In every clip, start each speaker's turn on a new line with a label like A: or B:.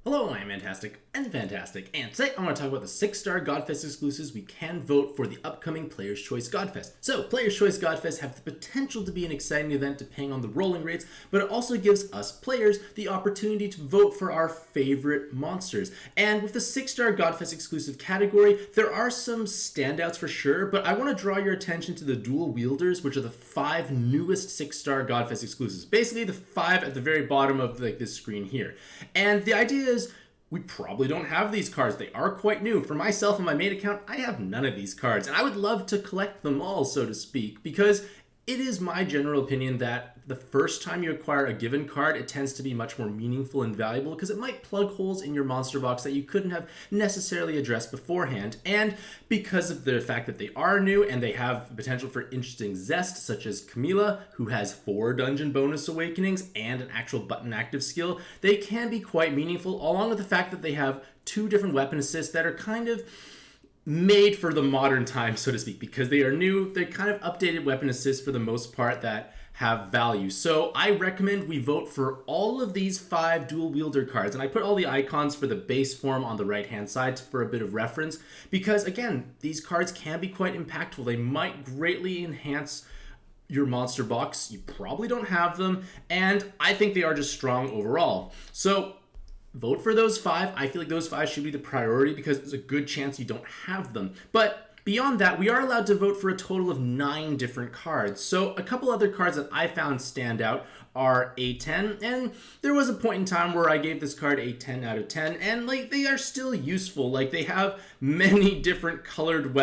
A: Hello, I'm Mantastic and Fantastic, and today I want to talk about the 6-star Godfest exclusives we can vote for the upcoming Player's Choice Godfest. So, Player's Choice Godfest have the potential to be an exciting event depending on the rolling rates, but it also gives us players the opportunity to vote for our favorite monsters. And with the 6-star Godfest exclusive category, there are some standouts for sure, but I want to draw your attention to the dual wielders, which are the 5 newest 6-star Godfest exclusives. Basically, the 5 at the very bottom of this screen here. And the idea is we probably don't have these cards. They are quite new. For myself and my main account, I have none of these cards, and I would love to collect them all, so to speak, because it is my general opinion that the first time you acquire a given card, it tends to be much more meaningful and valuable because it might plug holes in your monster box that you couldn't have necessarily addressed beforehand. And because of the fact that they are new and they have potential for interesting zest, such as Camila, who has 4 dungeon bonus awakenings and an actual button active skill, they can be quite meaningful, along with the fact that they have 2 different weapon assists that are kind of made for the modern time, so to speak, because they are new. They're kind of updated weapon assists for the most part that have value. So I recommend we vote for all of these 5 dual wielder cards, and I put all the icons for the base form on the right hand side for a bit of reference, because again, these cards can be quite impactful. They might greatly enhance your monster box. You probably don't have them, and I think they are just strong overall. So vote for those 5. I feel like those 5 should be the priority because there's a good chance you don't have them. But beyond that, we are allowed to vote for a total of 9 different cards. So a couple other cards that I found stand out are a 10, and there was a point in time where I gave this card a 10 out of 10, and they are still useful. They have many different colored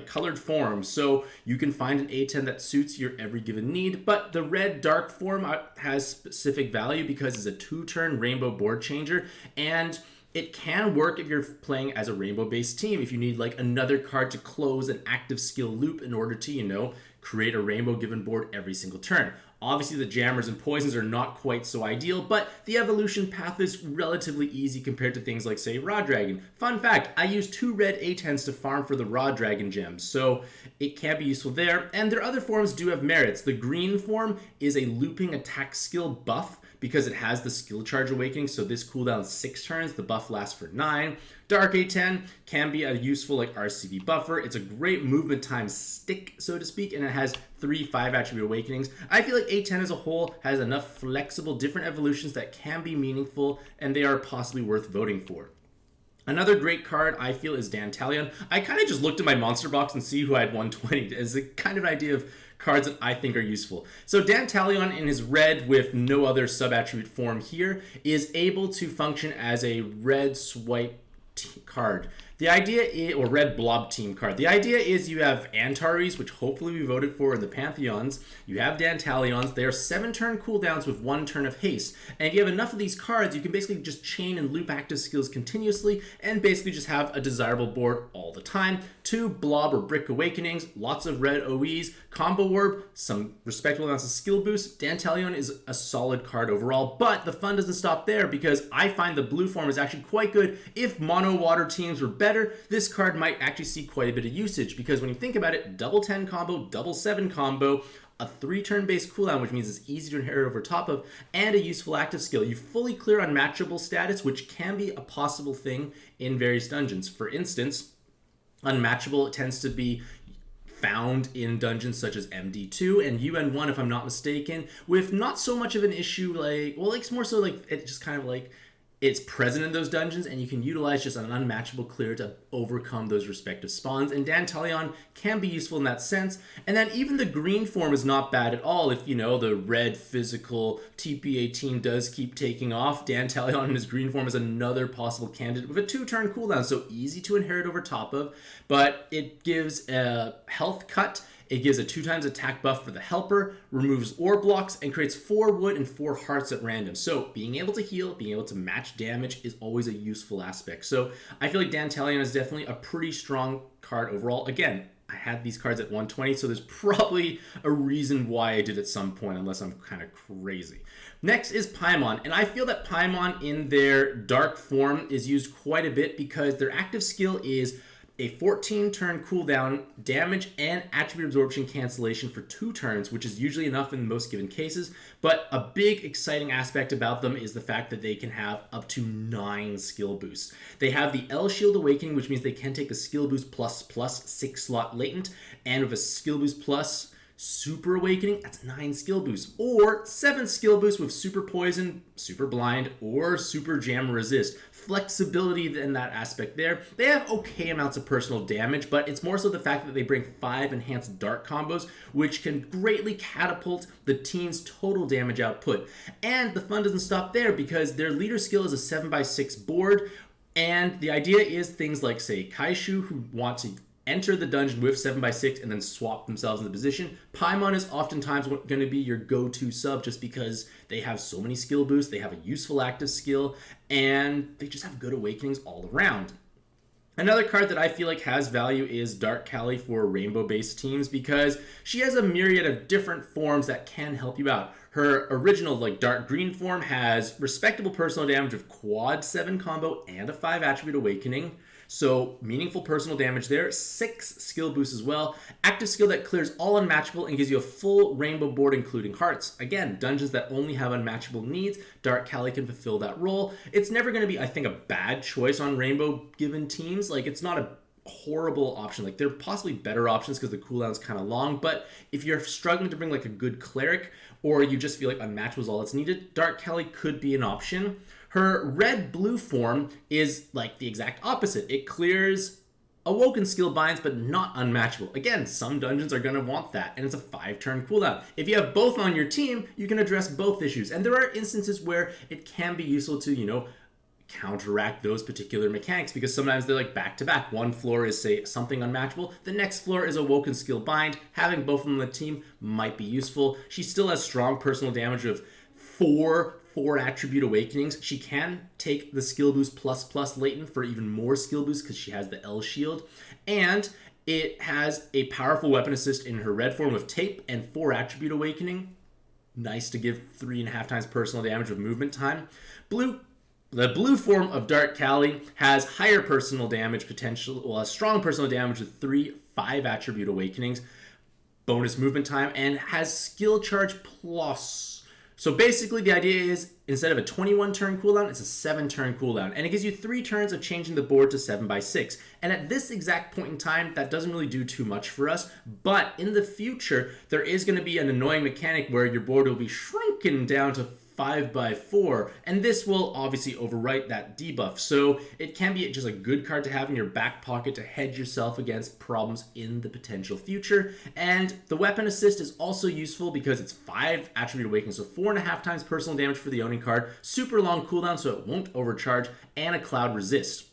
A: colored forms, so you can find an A10 that suits your every given need. But the red dark form has specific value because it's a 2-turn rainbow board changer, and it can work if you're playing as a rainbow-based team. If you need another card to close an active skill loop in order to, create a rainbow-given board every single turn. Obviously, the jammers and poisons are not quite so ideal, but the evolution path is relatively easy compared to things like, say, Raw Dragon. Fun fact, I use 2 red A10s to farm for the Raw Dragon gems, so it can be useful there. And their other forms do have merits. The green form is a looping attack skill buff, because it has the skill charge awakening, so this cooldown 6 turns, the buff lasts for 9. Dark A10 can be a useful RCB buffer. It's a great movement time stick, so to speak, and it has 3 5 attribute awakenings. I feel like A10 as a whole has enough flexible different evolutions that can be meaningful, and they are possibly worth voting for. Another great card I feel is Dantalion. I kind of just looked at my monster box and see who I had 120 as a kind of idea of cards that I think are useful. So Dantalion in his red with no other sub-attribute form here is able to function as a red swipe card. The idea is, or red blob team card. The idea is you have Antares, which hopefully we voted for in the Pantheons. You have Dantalions. They are 7-turn cooldowns with 1 turn of haste. And if you have enough of these cards, you can basically just chain and loop active skills continuously and basically just have a desirable board all the time. 2 blob or brick awakenings, lots of red OEs, combo orb, some respectable amounts of skill boost. Dantalion is a solid card overall, but the fun doesn't stop there because I find the blue form is actually quite good. If mono water teams were better, this card might actually see quite a bit of usage because when you think about it, double 10 combo, double 7 combo, a 3-turn base cooldown, which means it's easy to inherit over top of, and a useful active skill. You fully clear unmatchable status, which can be a possible thing in various dungeons. For instance, unmatchable tends to be found in dungeons such as MD2 and UN1, if I'm not mistaken, with not so much of an issue it's more so it's just kind of it's present in those dungeons, and you can utilize just an unmatchable clear to overcome those respective spawns. And Dantalion can be useful in that sense. And then even the green form is not bad at all. If, the red physical TPA team does keep taking off, Dantalion in his green form is another possible candidate with a 2-turn cooldown, so easy to inherit over top of. But it gives a health cut. It gives a 2 times attack buff for the helper, removes ore blocks, and creates 4 wood and 4 hearts at random. So being able to heal, being able to match damage is always a useful aspect. So I feel like Dantalion is definitely a pretty strong card overall. Again, I had these cards at 120, so there's probably a reason why I did at some point, unless I'm kind of crazy. Next is Paimon, and I feel that Paimon in their dark form is used quite a bit because their active skill is a 14 turn cooldown, damage and attribute absorption cancellation for 2 turns, which is usually enough in most given cases. But a big exciting aspect about them is the fact that they can have up to 9 skill boosts. They have the L Shield Awakening, which means they can take the skill boost plus 6 slot latent, and with a skill boost plus Super Awakening, that's 9 skill boosts, or 7 skill boosts with Super Poison, Super Blind, or Super Jam Resist. Flexibility in that aspect there. They have okay amounts of personal damage, but it's more so the fact that they bring 5 enhanced dart combos, which can greatly catapult the team's total damage output. And the fun doesn't stop there, because their leader skill is a 7x6 board, and the idea is things like, say, Kaishu, who want to enter the dungeon with 7x6 and then swap themselves in the position. Paimon is oftentimes going to be your go-to sub just because they have so many skill boosts, they have a useful active skill, and they just have good awakenings all around. Another card that I feel like has value is Dark Callie for rainbow-based teams, because she has a myriad of different forms that can help you out. Her original, dark green form has respectable personal damage with quad 7 combo and a 5 attribute awakening. So meaningful personal damage there. 6 skill boosts as well. Active skill that clears all unmatchable and gives you a full rainbow board including hearts. Again, dungeons that only have unmatchable needs, Dark Callie can fulfill that role. It's never going to be, I think, a bad choice on rainbow given teams. It's not a horrible option. There are possibly better options because the cooldown's kind of long, but if you're struggling to bring a good cleric, or you just feel like unmatched was all that's needed, Dark Callie could be an option. Her red-blue form is the exact opposite. It clears awoken skill binds, but not unmatchable. Again, some dungeons are going to want that, and it's a 5-turn cooldown. If you have both on your team, you can address both issues, and there are instances where it can be useful to, counteract those particular mechanics, because sometimes they're back-to-back. One floor is, say, something unmatchable. The next floor is awoken skill bind. Having both of them on the team might be useful. She still has strong personal damage of 4 attribute awakenings. She can take the skill boost plus latent for even more skill boost because she has the L shield, and it has a powerful weapon assist in her red form with tape and 4 attribute awakening. Nice to give 3.5 times personal damage with movement time. The blue form of Dark Callie has higher personal damage potential, a strong personal damage with 5 attribute awakenings, bonus movement time, and has skill charge plus. So basically the idea is, instead of a 21 turn cooldown, it's a 7 turn cooldown, and it gives you 3 turns of changing the board to 7x6. And at this exact point in time, that doesn't really do too much for us, but in the future, there is going to be an annoying mechanic where your board will be shrunken down to 5x4, and this will obviously overwrite that debuff. So it can be just a good card to have in your back pocket to hedge yourself against problems in the potential future. And the weapon assist is also useful because it's 5 attribute awakening, so 4.5 times personal damage for the owning card, super long cooldown so it won't overcharge, and a cloud resist.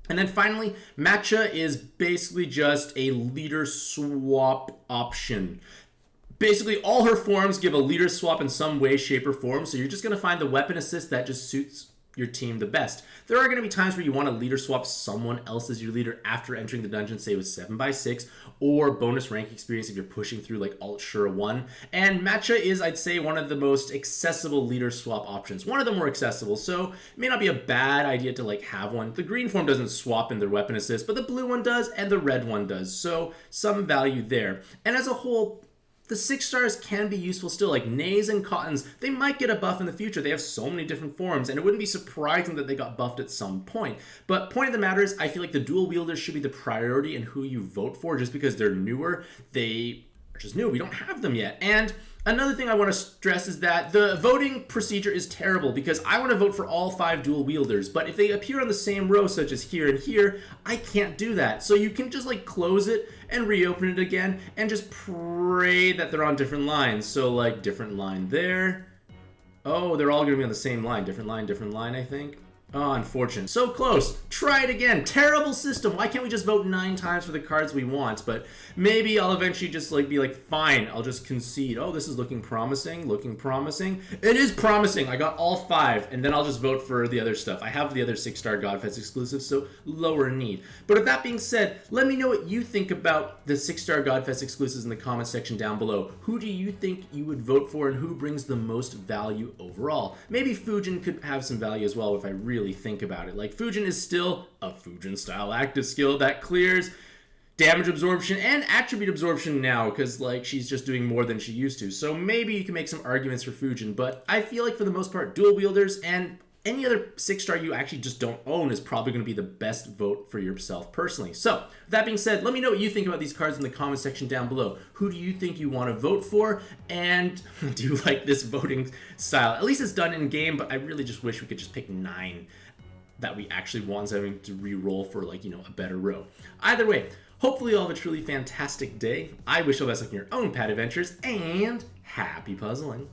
A: And then finally, Matcha is basically just a leader swap option. Basically, all her forms give a leader swap in some way, shape, or form, so you're just going to find the weapon assist that just suits your team the best. There are going to be times where you want to leader swap someone else as your leader after entering the dungeon, say with 7x6, or bonus rank experience if you're pushing through Alt Shura 1. And Matcha is, I'd say, one of the most accessible leader swap options. One of the more accessible, so it may not be a bad idea to have one. The green form doesn't swap in their weapon assist, but the blue one does, and the red one does, so some value there. And as a whole, the 6 stars can be useful still, Nays and Cottons. They might get a buff in the future. They have so many different forms, and it wouldn't be surprising that they got buffed at some point. But point of the matter is, I feel like the dual wielders should be the priority in who you vote for, just because they're newer. They are just new. We don't have them yet. And another thing I want to stress is that the voting procedure is terrible, because I want to vote for all 5 dual wielders, but if they appear on the same row, such as here and here, I can't do that. So you can just close it and reopen it again and just pray that they're on different lines. So different line there. Oh, they're all going to be on the same line. Different line, I think. Oh, unfortunate. So close. Try it again. Terrible system. Why can't we just vote 9 times for the cards we want? But maybe I'll eventually just be fine, I'll just concede. Oh, this is looking promising. It is promising. I got all 5, and then I'll just vote for the other stuff. I have the other 6-star Godfest exclusives, so lower need. But with that being said, let me know what you think about the 6-star Godfest exclusives in the comment section down below. Who do you think you would vote for, and who brings the most value overall? Maybe Fujin could have some value as well if I really really think about it. Like, Fujin is still a Fujin-style active skill that clears damage absorption and attribute absorption now, because like she's just doing more than she used to. So maybe you can make some arguments for Fujin, but I feel like for the most part, dual wielders and any other 6-star you actually just don't own is probably going to be the best vote for yourself personally. So, with that being said, let me know what you think about these cards in the comment section down below. Who do you think you want to vote for? And do you like this voting style? At least it's done in game, but I really just wish we could just pick 9 that we actually want, having to re-roll for, like, you know, a better row. Either way, hopefully you all have a truly fantastic day. I wish you all the best luck in your own pad adventures, and happy puzzling.